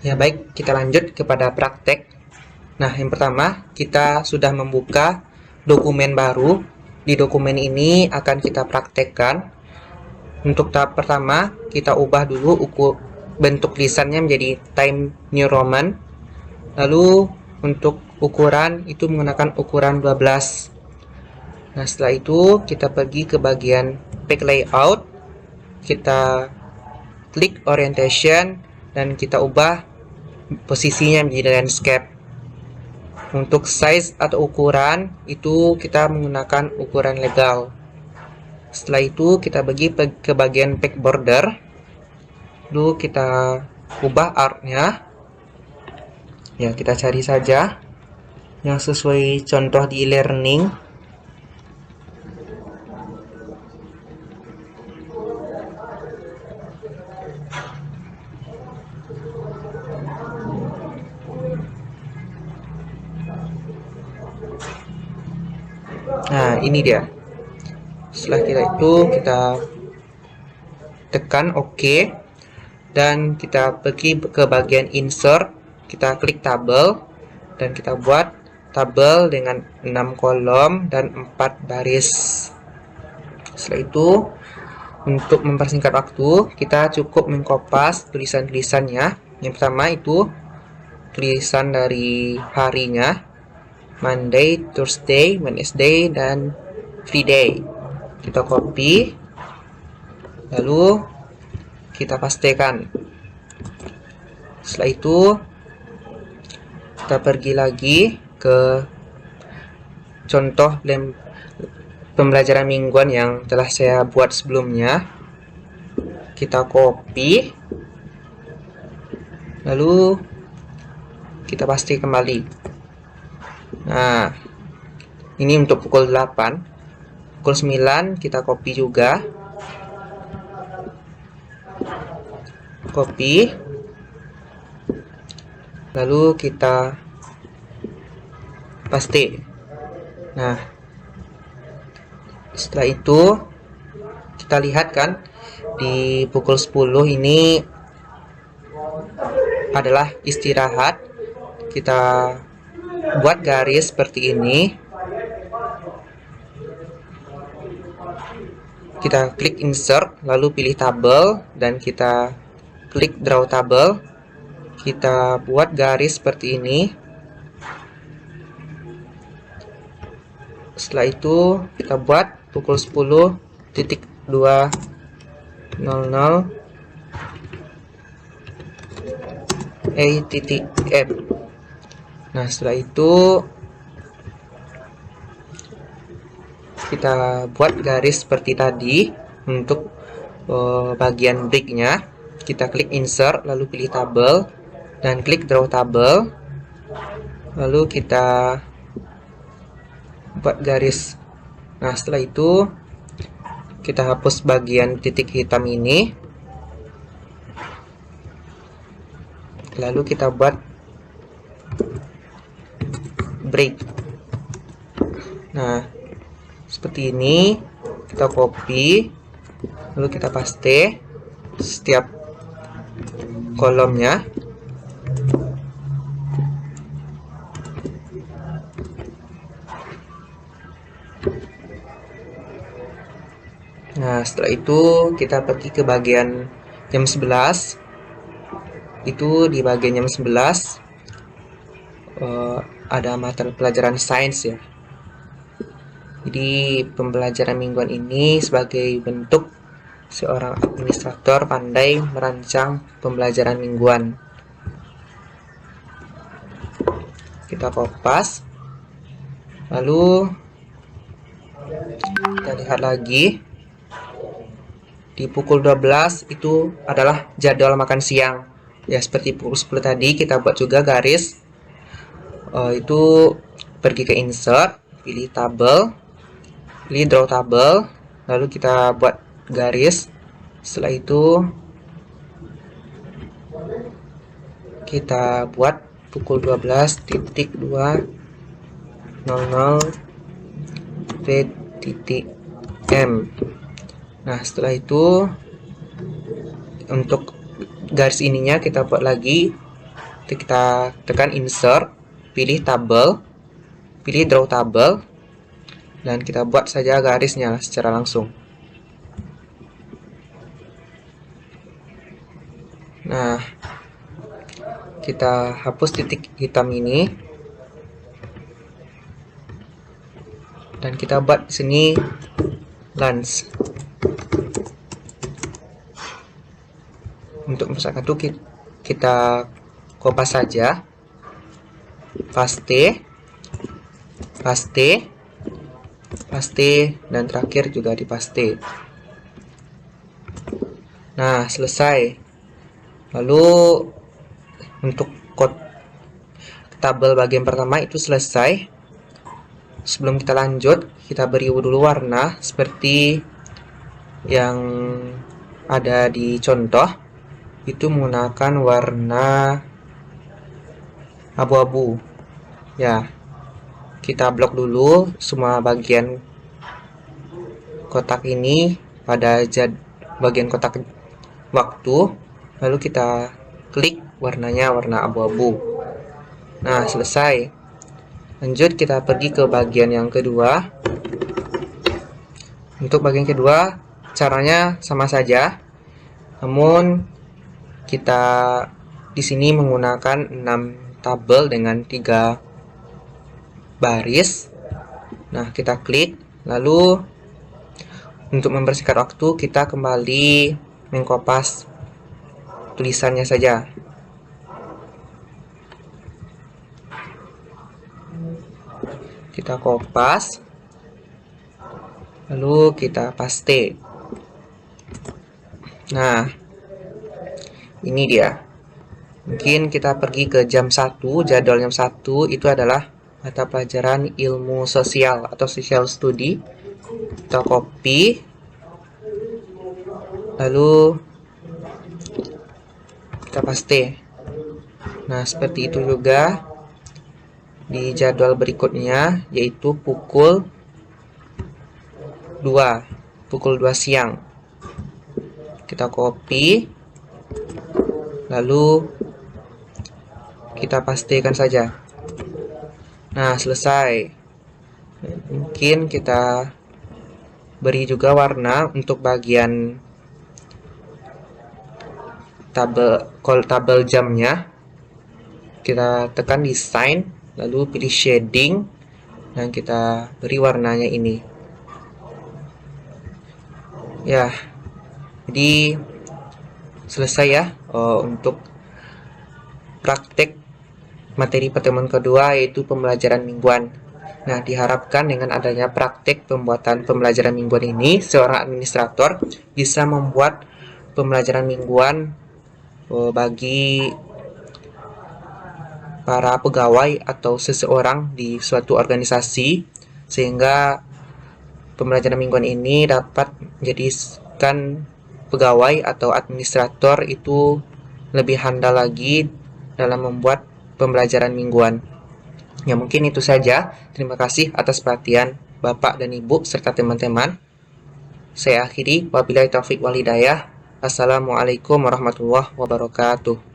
Ya baik, kita lanjut kepada praktek. Nah, yang pertama, kita sudah membuka dokumen baru. Di dokumen ini akan kita praktekkan. Untuk tahap pertama, kita ubah dulu bentuk tulisannya menjadi Times New Roman. Lalu untuk ukuran itu menggunakan ukuran 12. Nah, setelah itu kita pergi ke bagian Page Layout. Kita klik Orientation dan kita ubah posisinya menjadi landscape. Untuk size atau ukuran itu kita menggunakan ukuran legal. Setelah itu kita pergi ke bagian Page Border. Lalu kita ubah artnya. Ya, kita cari saja yang sesuai contoh di e-learning. Nah, ini dia. Setelah kita tekan OK dan kita pergi ke bagian insert, kita klik tabel dan kita buat tabel dengan 6 kolom dan 4 baris. Setelah itu, untuk mempersingkat waktu, kita cukup mengkopas tulisan-tulisannya. Yang pertama itu tulisan dari harinya, Monday, Thursday, Wednesday, dan Friday. Kita copy, lalu kita pastekan. Setelah itu kita pergi lagi ke contoh pembelajaran mingguan yang telah saya buat sebelumnya. Kita copy, lalu kita paste kembali. Nah, ini untuk pukul 8. Pukul 9 kita copy juga. Copy. Lalu kita paste. Nah, setelah itu kita lihat kan di pukul 10 ini adalah istirahat. Kita buat garis seperti ini. Kita klik insert, lalu pilih tabel dan kita klik draw tabel. Kita buat garis seperti ini. Setelah itu kita buat pukul 10.200 A.M. Nah, setelah itu kita buat garis seperti tadi. Untuk bagian breaknya, kita klik insert, lalu pilih tabel dan klik draw tabel, lalu kita buat garis. Nah, setelah itu kita hapus bagian titik hitam ini, lalu kita buat break. Nah, seperti ini. Kita copy, lalu kita paste setiap kolomnya. Nah, setelah itu kita pergi ke bagian jam 11. Itu di bagian jam 11 ada mata pelajaran sains ya. Jadi pembelajaran mingguan ini sebagai bentuk seorang administrator pandai merancang pembelajaran mingguan. Kita kopas, lalu kita lihat lagi. Di pukul 12 itu adalah jadwal makan siang. Ya, seperti pukul 10 tadi kita buat juga garis. Itu pergi ke insert, pilih tabel, pilih draw tabel, lalu kita buat garis. Setelah itu kita buat pukul 12.200 P.M. Nah, setelah itu untuk garis ininya kita buat lagi. Kita tekan insert, pilih tabel, pilih draw tabel, dan kita buat saja garisnya secara langsung. Nah, kita hapus titik hitam ini dan kita buat di sini lens. Untuk misalkan itu kita kopas saja, paste, paste, paste, dan terakhir juga dipaste. Nah, selesai. Lalu untuk tabel bagian pertama itu selesai. Sebelum kita lanjut, kita beri dulu warna seperti yang ada di contoh. Itu menggunakan warna abu-abu. Ya, kita blok dulu semua bagian kotak ini pada bagian kotak waktu, lalu kita klik warnanya warna abu-abu. Nah, selesai. Lanjut kita pergi ke bagian yang kedua. Untuk bagian kedua caranya sama saja, namun kita di sini menggunakan 6 tabel dengan 3 baris. Nah, kita klik, lalu untuk membersihkan waktu kita kembali mengkopas tulisannya saja. Kita kopas, lalu kita paste. Nah, ini dia. Mungkin kita pergi ke jam 1, jadwal jam 1 itu adalah mata pelajaran ilmu sosial atau social study. Kita copy, lalu kita paste. Nah, seperti itu juga di jadwal berikutnya, yaitu pukul 2 siang. Kita copy, lalu kita pastikan saja. Nah, selesai. Mungkin kita beri juga warna untuk bagian tabel jamnya. Kita tekan design, lalu pilih shading, dan kita beri warnanya ini. Ya, jadi selesai ya untuk praktek materi pertemuan kedua, yaitu pembelajaran mingguan. Nah, diharapkan dengan adanya praktek pembuatan pembelajaran mingguan ini, seorang administrator bisa membuat pembelajaran mingguan bagi para pegawai atau seseorang di suatu organisasi, sehingga pembelajaran mingguan ini dapat menjadikan pegawai atau administrator itu lebih handal lagi dalam membuat pembelajaran mingguan. Ya, mungkin itu saja. Terima kasih atas perhatian Bapak dan Ibu serta teman-teman. Saya akhiri, wabillahi taufiq wal hidayah. Assalamualaikum warahmatullahi wabarakatuh.